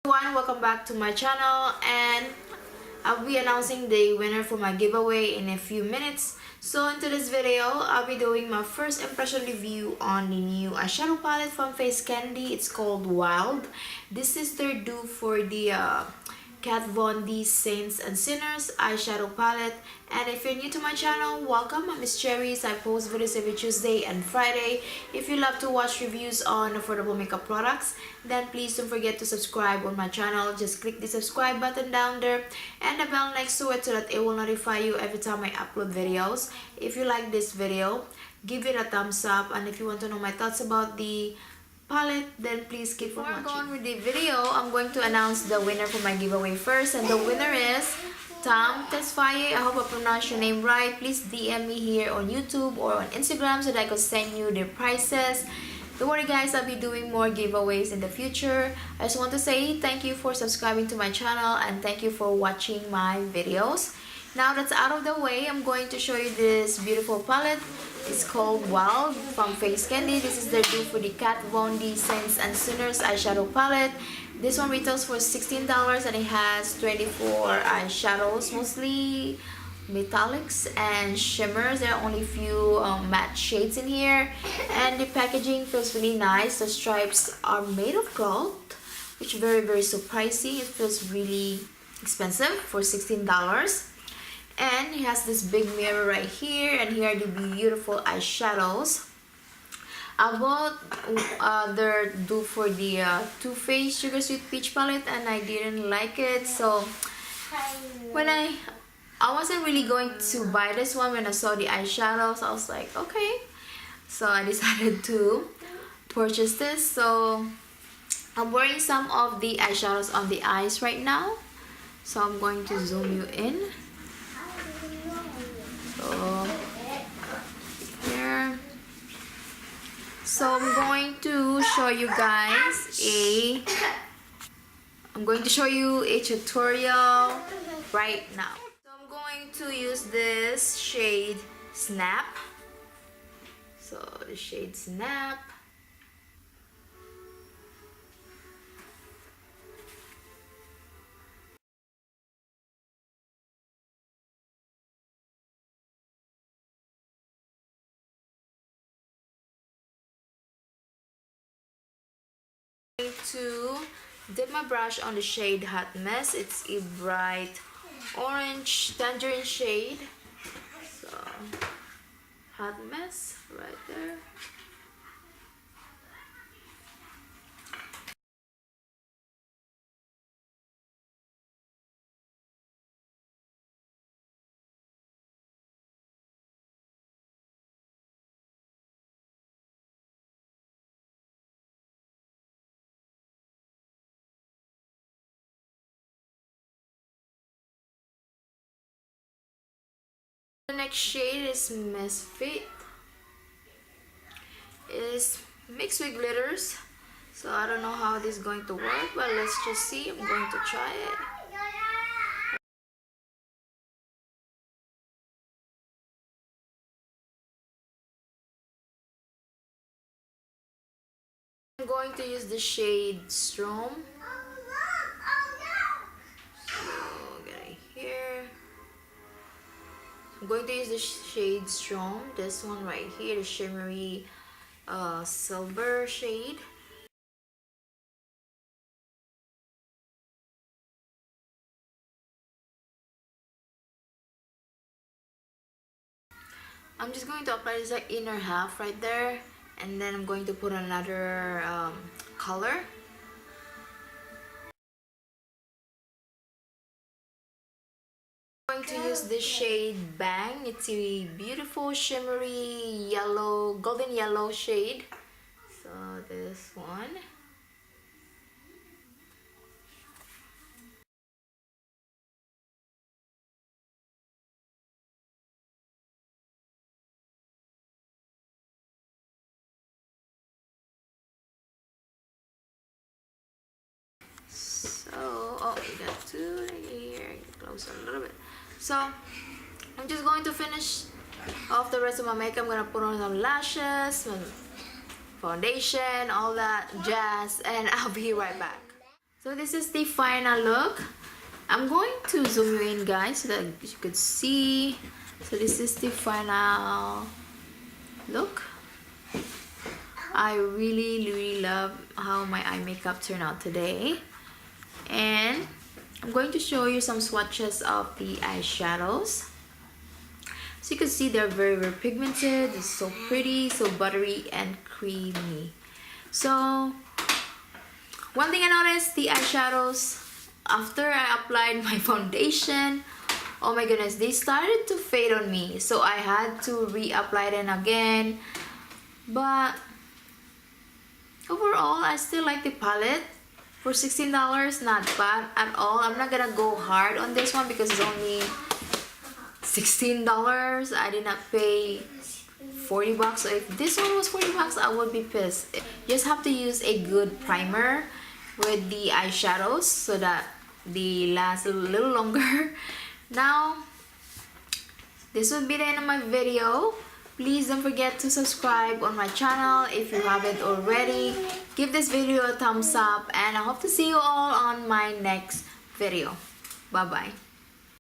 Everyone, welcome back to my channel, and I'll be announcing the winner for my giveaway in a few minutes. So in today's video, I'll be doing my first impression review on the new eyeshadow palette from FaceCandy. It's called Wild. This is their dupe for the Kat Von D Saints and Sinners eyeshadow palette. And if you're new to my channel, welcome. I'm MissCheriess. I post videos every Tuesday and Friday. If you love to watch reviews on affordable makeup products, then please don't forget to subscribe on my channel. Just click the subscribe button down there and the bell next to it so that it will notify you every time I upload videos. If you like this video, give it a thumbs up, and if you want to know my thoughts about the palette, then please keep on watching. Before I go on with the video, I'm going to announce the winner for my giveaway first, and the winner is Tom Tesfaye. I hope I pronounced your name right. Please DM me here on YouTube or on Instagram so that I could send you the prices. Don't worry guys, I'll be doing more giveaways in the future. I just want to say thank you for subscribing to my channel and thank you for watching my videos. Now that's out of the way, I'm going to show you this beautiful palette. It's called Wild from FaceCandy. This is the dupe for the Kat Von D Saints and Sinners eyeshadow palette. This one retails for $16 and it has 24 eyeshadows, mostly metallics and shimmers. There are only a few matte shades in here, and the packaging feels really nice. The stripes are made of gold, which is very surprising. It feels really expensive for $16. And it has this big mirror right here, and here are the beautiful eyeshadows. I bought their dupe for the Too Faced Sugar Sweet Peach palette and I didn't like it, so when I wasn't really going to buy this one. When I saw the eyeshadows, I was like, okay, so I decided to purchase this. So I'm wearing some of the eyeshadows on the eyes right now, so I'm going to zoom you in. So here, so I'm going to show you guys a tutorial right now. So I'm going to use this shade Snap. So the shade Snap. To dip my brush on the shade Hot Mess. It's a bright orange tangerine shade. So Hot Mess right there. The next shade is Misfit. It's mixed with glitters, so I don't know how this is going to work, but let's just see. I'm going to try it. I'm going to use the shade Strom. I'm going to use the shade Strom, this one right here, the shimmery silver shade. I'm just going to apply this like inner half right there, and then I'm going to put another color. I'm going to use this shade Bang. It's a beautiful shimmery yellow, golden yellow shade. So this one. So, oh, you got two here. Close a little bit. So I'm just going to finish off the rest of my makeup. I'm gonna put on some lashes, some foundation, all that jazz, and I'll be right back. So this is the final look. I'm going to zoom you in, guys, so that you could see. So this is the final look. I really love how my eye makeup turned out today. And I'm going to show you some swatches of the eyeshadows. So you can see they're very pigmented. It's so pretty, so buttery and creamy. So one thing I noticed, the eyeshadows, after I applied my foundation, oh my goodness, they started to fade on me. So I had to reapply them again. But overall, I still like the palette. For $16, not bad at all. I'm not gonna go hard on this one because it's only $16. I did not pay 40 bucks. So if this one was 40 bucks, I would be pissed. You just have to use a good primer with the eyeshadows so that they last a little longer. Now, this would be the end of my video. Please don't forget to subscribe on my channel if you haven't already. Give this video a thumbs up and I hope to see you all on my next video. Bye bye.